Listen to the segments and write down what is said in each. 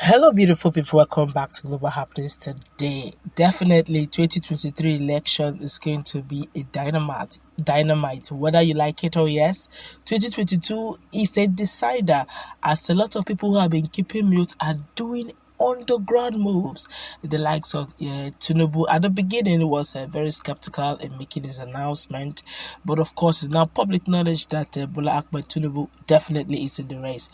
Hello, beautiful people. Welcome back to Global Happenings today. Definitely, 2023 election is going to be a dynamite. Whether you like it or yes, 2022 is a decider. As a lot of people who have been keeping mute are doing underground moves. The likes of Tinubu at the beginning was very skeptical in making his announcement, but of course it's now public knowledge that Bola Ahmed Tinubu definitely is in the race.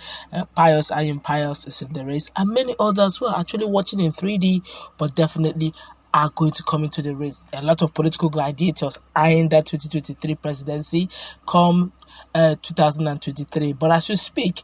Pius is in the race, and many others who are actually watching in 3D but definitely are going to come into the race. A lot of political gladiators eyeing that 2023 presidency come 2023, but as we speak,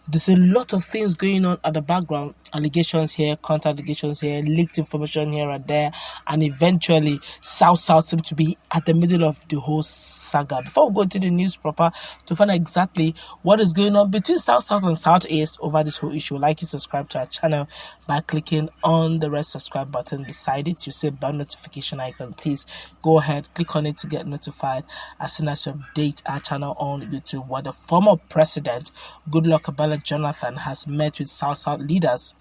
there's a lot of things going on at the background. Allegations here, counter allegations here, leaked information here and there, and eventually South seem to be at the middle of the whole saga. Before we go to the news proper to find out exactly what is going on between South and Southeast over this whole issue, like and subscribe to our channel by clicking on the red subscribe button beside it. You see bell notification icon. Please go ahead, click on it to get notified as soon as you update our channel on YouTube. Where the former president, GoodLuck Jonathan, has met with South leaders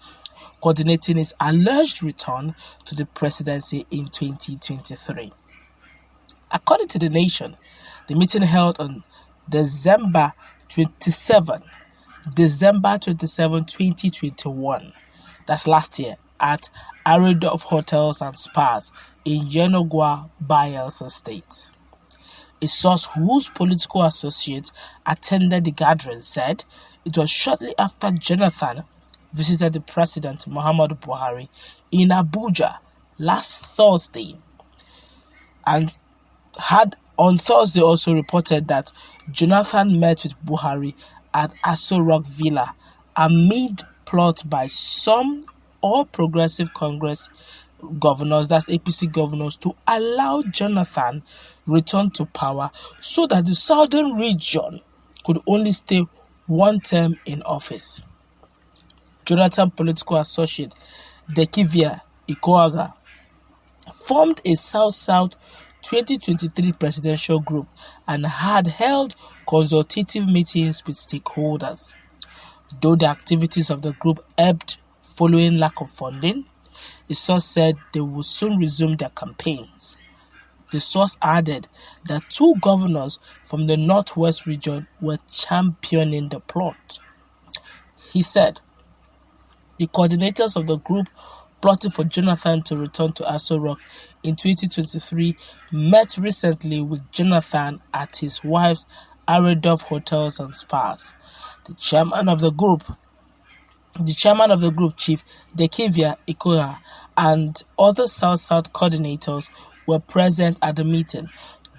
coordinating his alleged return to the presidency in 2023. According to The Nation, the meeting held on December 27, 2021, that's last year, at Aridov Hotels and Spas in Yenogwa, Bayelsa State. A source whose political associate attended the gathering said it was shortly after Jonathan visited the President Muhammadu Buhari in Abuja last Thursday, and had on Thursday also reported that Jonathan met with Buhari at Aso Rock Villa amid plot by some All Progressive Congress governors, that's APC governors, to allow Jonathan return to power so that the southern region could only stay one term in office. Jonathan political associate Dekivia Ikoaga formed a South 2023 presidential group and had held consultative meetings with stakeholders. Though the activities of the group ebbed following lack of funding, the source said they would soon resume their campaigns. The source added that two governors from the Northwest region were championing the plot. He said the coordinators of the group plotting for Jonathan to return to Aso Rock in 2023 met recently with Jonathan at his wife's Aridov Hotels and Spas. The chairman of the group, Chief Dekivia Ikoya, and other South coordinators were present at the meeting.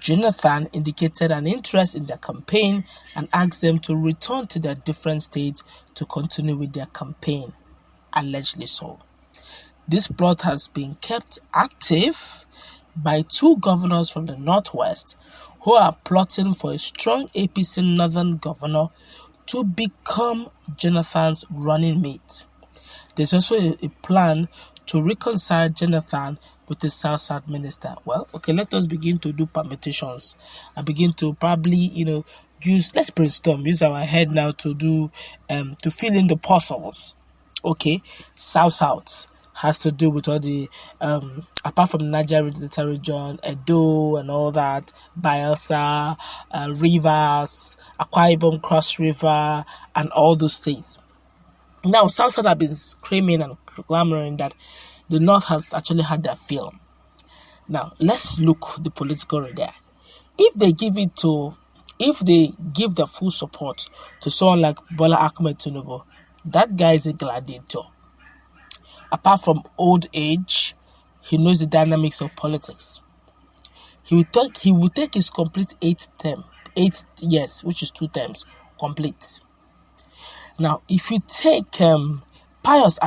Jonathan indicated an interest in their campaign and asked them to return to their different states to continue with their campaign, allegedly so. This plot has been kept active by two governors from the Northwest who are plotting for a strong APC Northern governor to become Jonathan's running mate. There's also a plan to reconcile Jonathan with the South minister. Well, okay, let us begin to do permutations and begin to probably, let's brainstorm, use our head now to do, to fill in the puzzles. Okay, South has to do with all the, apart from the Niger Delta region, Edo and all that, Bayelsa, Rivers, Akwa Ibom, Cross River, and all those states. Now, South have been screaming and clamoring that the North has actually had their fill. Now, let's look the political radar. If they give the full support to someone like Bola Ahmed Tinubu, that guy is a gladiator. Apart from old age, he knows the dynamics of politics. He will take his complete 8 years, which is 2 terms, complete. Now, if you take Pius,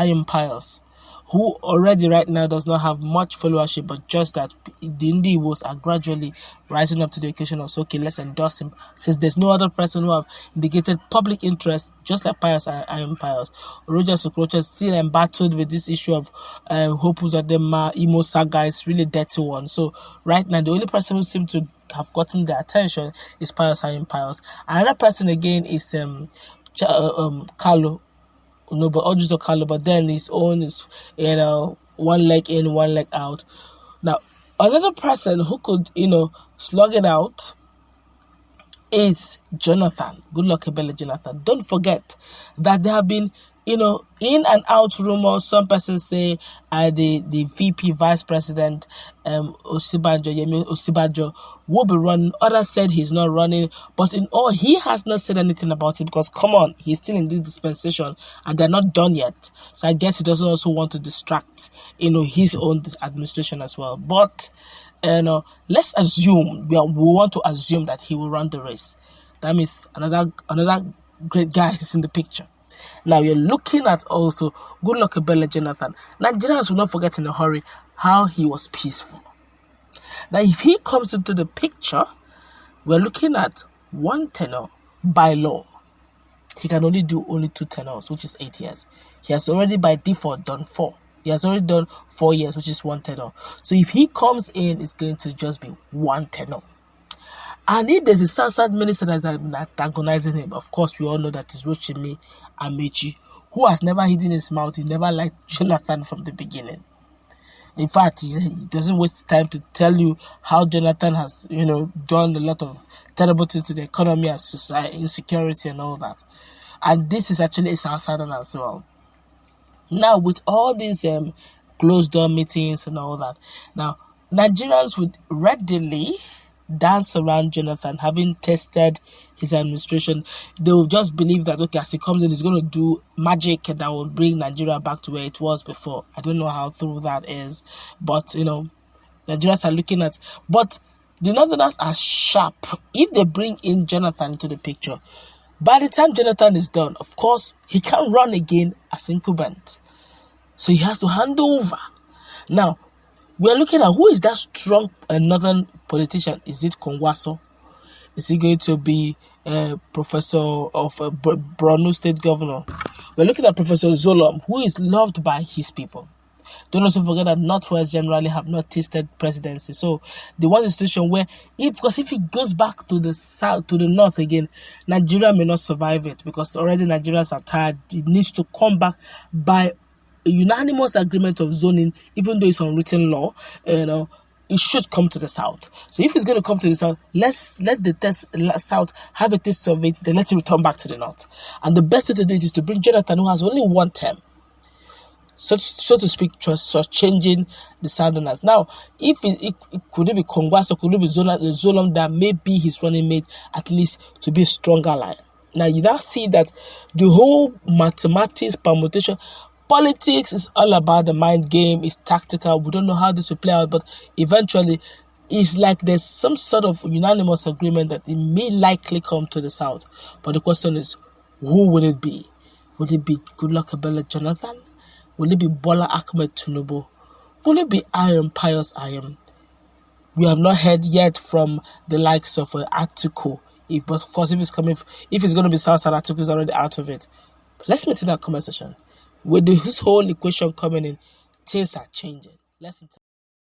who already right now does not have much followership, but just that the Indians are gradually rising up to the occasion of, okay, let's endorse him, since there's no other person who have indicated public interest, just like Pius. Roger Sokrocha is still embattled with this issue of Hope Uzodinma, Imo saga is really dirty one. So right now, the only person who seems to have gotten their attention is Pius. Another person again is Carlo no, but Oju's Okalo, but then his own is, one leg in, one leg out. Now, another person who could, slug it out is Jonathan. GoodLuck Ebele Jonathan. Don't forget that there have been, in and out rumors. Some persons say the VP Vice President Yemi Osibajo will be running. Others said he's not running. But in all, he has not said anything about it because, come on, he's still in this dispensation and they're not done yet. So I guess he doesn't also want to distract, his own administration as well. But let's assume, we want to assume that he will run the race. That means another great guy is in the picture. Now you're looking at also GoodLuck Ebele Jonathan. Nigerians will not forget in a hurry how he was peaceful. Now if he comes into the picture, we're looking at one tenure by law. He can only do 2 tenures, which is 8 years. He has already by default done 4. He has already done 4 years, which is 1 tenure. So if he comes in, it's going to just be 1 tenure. And if there's a South minister that's antagonizing him, of course, we all know that it's Rotimi Amechi, who has never hidden his mouth. He never liked Jonathan from the beginning. In fact, he doesn't waste time to tell you how Jonathan has, done a lot of terrible things to the economy and society, insecurity and all that. And this is actually a South Southern as well. Now, with all these closed-door meetings and all that, now, Nigerians would readily dance around Jonathan, having tested his administration. They will just believe that, okay, as he comes in, he's going to do magic that will bring Nigeria back to where it was before. I don't know how true that is, but, Nigerians are looking at... But the Northerners are sharp. If they bring in Jonathan into the picture, by the time Jonathan is done, of course, he can't run again as incumbent. So he has to hand over. Now, we are looking at who is that strong northern politician. Is it Kongwaso? Is he going to be Professor of Borno State Governor? We're looking at Professor Zolom, who is loved by his people. Don't also forget that Northwest generally have not tasted presidency. So they want a situation where, because if he goes back to the south, to the north again, Nigeria may not survive it because already Nigerians are tired. It needs to come back by a unanimous agreement of zoning, even though it's unwritten law. It should come to the south. So if it's going to come to the south, let the south have a taste of it, then let it return back to the north. And the best way to do it is to bring Jonathan, who has only 1 term, so to speak, changing the Southerners. Now, if it could it be Kongwaso, could it be Zolom that may be his running mate, at least to be a stronger line. Now, you now see that the whole mathematics, permutation, politics is all about the mind game. It's tactical. We don't know how this will play out, but eventually, it's like there's some sort of unanimous agreement that it may likely come to the south. But the question is, who would it be? Would it be GoodLuck Ebele Jonathan? Will it be Bola Ahmed Tinubu? Will it be Pius Ayem? We have not heard yet from the likes of Atiku. But of course, if it's going to be Southside, Atiku is already out of it. But let's meet in that comment section. With this whole equation coming in, things are changing. Let's